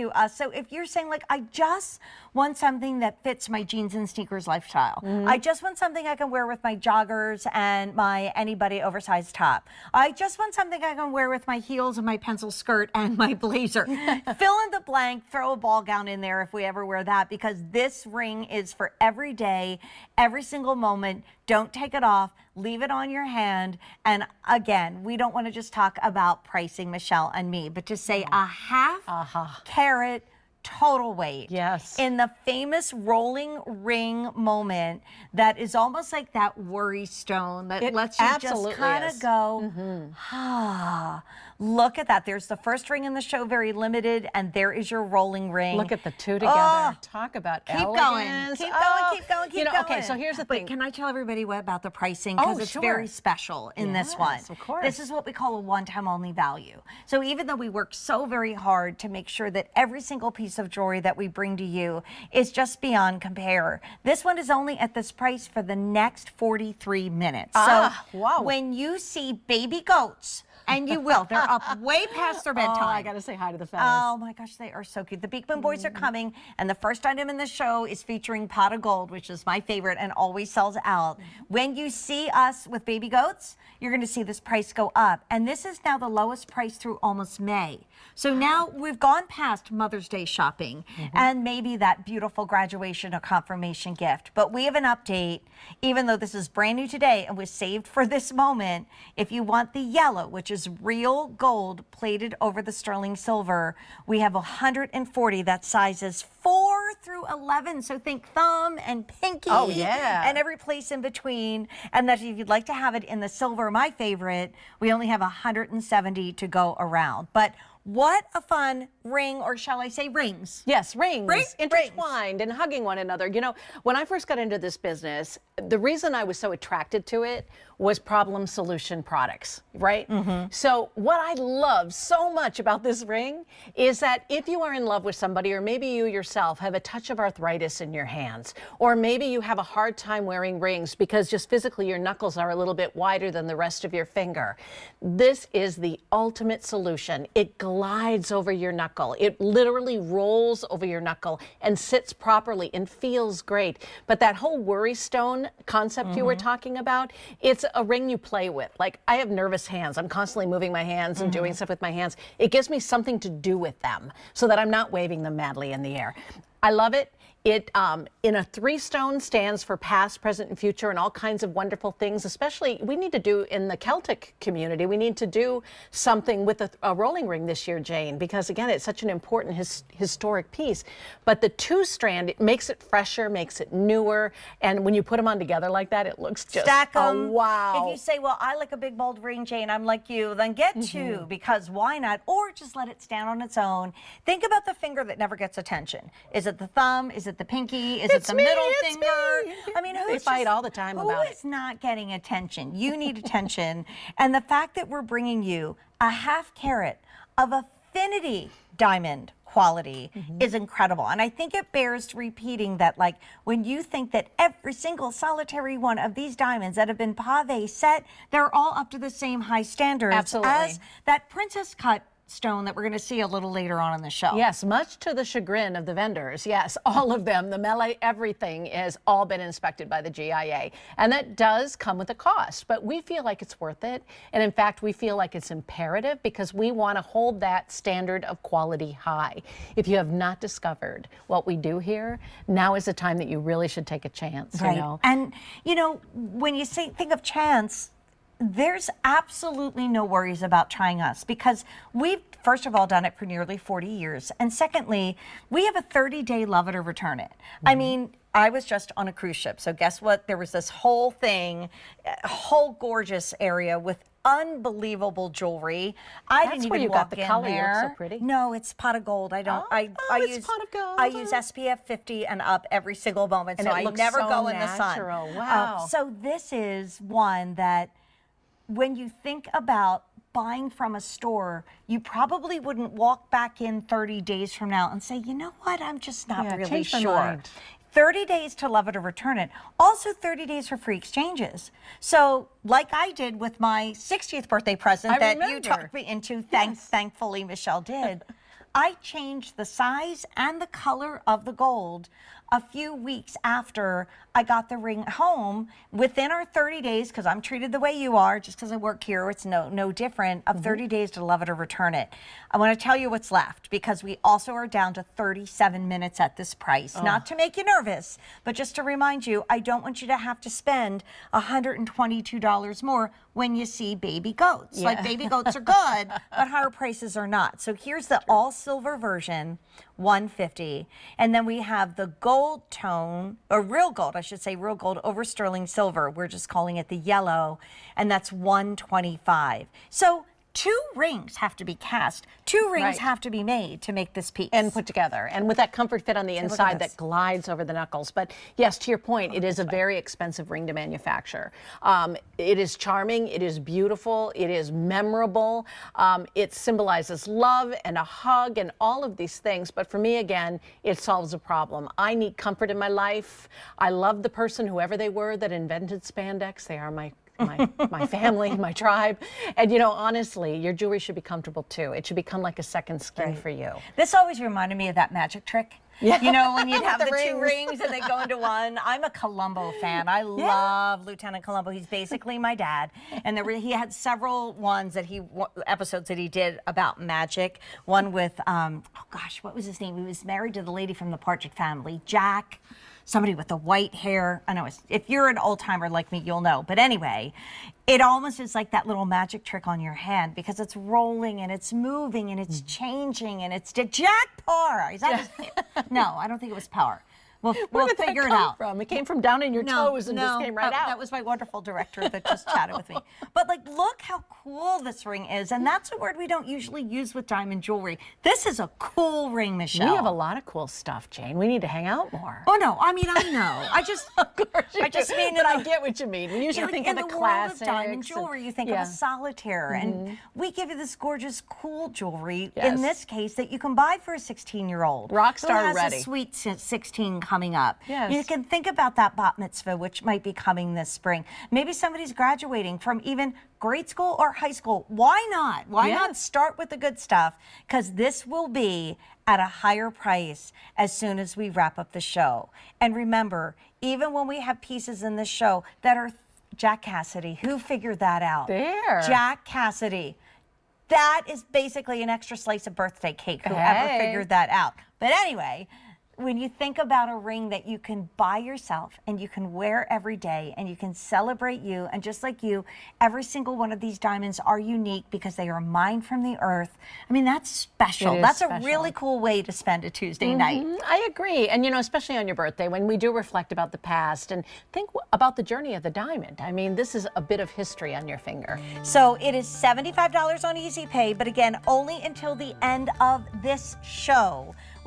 to us. So if you're saying like, I just want something that fits my jeans and sneakers lifestyle. I just want something I can wear with my joggers and my anybody oversized top. I just want something I can wear with my heels and my pencil skirt and my blazer. Fill in the blank, throw a ball gown in there if we ever wear that, because this ring is for every day, every single moment. Don't take it off, leave it on your hand. And again, we don't want to just talk about pricing, Michelle and me, but to say a half carat total weight. Yes. In the famous rolling ring moment that is almost like that worry stone that lets you just kind of go, look at that. There's the first ring in the show, very limited, and there is your rolling ring. Look at the two together. Talk about elegance. Keep going, keep going, keep going. Okay, so here's the thing. But can I tell everybody about the pricing? Because it's very special in this one. Of course. This is what we call a one-time only value. So even though we work so very hard to make sure that every single piece of jewelry that we bring to you is just beyond compare, this one is only at this price for the next 43 minutes. So when you see baby goats, and you will. They're up way past their bedtime. Oh, I got to say hi to the fellas. Oh my gosh, they are so cute. The Beekman boys are coming, and the first item in the show is featuring Pot of Gold, which is my favorite and always sells out. When you see us with baby goats, you're going to see this price go up. And this is now the lowest price through almost May. So now we've gone past Mother's Day shopping and maybe that beautiful graduation or confirmation gift. But we have an update, even though this is brand new today and was saved for this moment. If you want the yellow, which is real gold plated over the sterling silver, we have 140 that sizes 4 through 11. So think thumb and pinky and every place in between. And that if you'd like to have it in the silver, my favorite, we only have 170 to go around. But what a fun ring, or shall I say rings? Yes, rings. Intertwined and hugging one another. You know, when I first got into this business, the reason I was so attracted to it was problem solution products, right? So what I love so much about this ring is that if you are in love with somebody, or maybe you yourself have a touch of arthritis in your hands, or maybe you have a hard time wearing rings because just physically your knuckles are a little bit wider than the rest of your finger, this is the ultimate solution. It glides over your knuckle. It literally rolls over your knuckle and sits properly and feels great. But that whole worry stone concept you were talking about, it's a ring you play with. Like, I have nervous hands. I'm constantly moving my hands and doing stuff with my hands. It gives me something to do with them so that I'm not waving them madly in the air. I love it. It, in a 3-stone, stands for past, present, and future, and all kinds of wonderful things. Especially, we need to do in the Celtic community, we need to do something with a rolling ring this year, Jane, because again, it's such an important historic piece. But the 2-strand, it makes it fresher, makes it newer, and when you put them on together like that, it looks just, stack them. Wow. If you say, well, I like a big bold ring, Jane, I'm like you, then get 2, because why not? Or just let it stand on its own. Think about the finger that never gets attention. Is it the thumb? Is it the pinky? Is it the middle finger? I mean, they fight all the time about it. Who is not getting attention? You need attention. And the fact that we're bringing you a half carat of Affinity diamond quality is incredible. And I think it bears repeating that, like, when you think that every single solitary one of these diamonds that have been pave set, they're all up to the same high standards as that princess cut stone that we're going to see a little later on in the show. Yes, much to the chagrin of the vendors. Yes, all of them, the melee, everything has all been inspected by the GIA. And that does come with a cost, but we feel like it's worth it. And in fact, we feel like it's imperative because we want to hold that standard of quality high. If you have not discovered what we do here, now is the time that you really should take a chance. Right. You know? And, you know, when you think of chance, there's absolutely no worries about trying us because we've, first of all, done it for nearly 40 years. And secondly, we have a 30-day love it or return it. I mean, I was just on a cruise ship. So guess what? There was this whole thing, a whole gorgeous area with unbelievable jewelry. I didn't even walk got the in color. there. You look so pretty. No, it's pot of gold. I don't. I use pot of gold. I use SPF 50 and up every single moment, And so it I looks never so go in the sun. natural. Wow. So this is one that, when you think about buying from a store, you probably wouldn't walk back in 30 days from now and say, you know what, I'm just not really sure. 30 days to love it or return it. Also 30 days for free exchanges. So like I did with my 60th birthday present that you talked me into, thankfully Michelle did. I changed the size and the color of the gold a few weeks after I got the ring home. Within our 30 days, because I'm treated the way you are, just because I work here, it's no different, of 30 days to love it or return it. I want to tell you what's left, because we also are down to 37 minutes at this price. Not to make you nervous, but just to remind you, I don't want you to have to spend $122 more when you see baby goats. Like, baby goats are good, but higher prices are not. So here's the all silver version, $150, and then we have the gold tone, or real gold, I should say, real gold over sterling silver. We're just calling it the yellow, and that's $125. So 2 rings have to be cast. 2 rings have to be made to make this piece. And put together. And with that comfort fit on the inside that glides over the knuckles. But yes, to your point, it is a very expensive ring to manufacture. It is charming. It is beautiful. It is memorable. It symbolizes love and a hug and all of these things. But for me, again, it solves a problem. I need comfort in my life. I love the person, whoever they were, that invented spandex. They are my family, my tribe. And you know, honestly, your jewelry should be comfortable too. It should become like a second skin for you. This always reminded me of that magic trick. Yeah. You know, when you'd have the 2 rings and they go into one. I'm a Columbo fan. I love Lieutenant Columbo. He's basically my dad. And he had several episodes that he did about magic. One with, oh gosh, what was his name? He was married to the lady from the Partridge Family, Jack. Somebody with the white hair. I know, if you're an old timer like me, you'll know. But anyway, it almost is like that little magic trick on your hand, because it's rolling and it's moving and it's changing and it's Jack Parr. Is that his name? No, I don't think it was Parr. We'll figure it out. It came from down in your toes and just came right out. That was my wonderful director that just chatted with me. But like, look how cool this ring is. And that's a word we don't usually use with diamond jewelry. This is a cool ring, Michelle. We have a lot of cool stuff, Jane. We need to hang out more. Oh, no. I mean, I know. I just mean that I get what you mean. We usually think of the classics. In the world of diamond jewelry, you think of a solitaire. And we give you this gorgeous, cool jewelry, in this case, that you can buy for a 16-year-old. Rockstar ready. Who has a sweet 16 coming up. Yes. You can think about that bat mitzvah, which might be coming this spring. Maybe somebody's graduating from even grade school or high school. Why not? Why not start with the good stuff? Because this will be at a higher price as soon as we wrap up the show. And remember, even when we have pieces in this show that are Jack Cassidy, who figured that out? Jack Cassidy. That is basically an extra slice of birthday cake, whoever figured that out. But anyway, when you think about a ring that you can buy yourself and you can wear every day and you can celebrate you, and just like you, every single one of these diamonds are unique because they are mined from the earth. I mean, that's special. That's a really cool way to spend a Tuesday night. I agree. And you know, especially on your birthday, when we do reflect about the past and think about the journey of the diamond. I mean, this is a bit of history on your finger. So it is $75 on Easy Pay, but again, only until the end of this show, which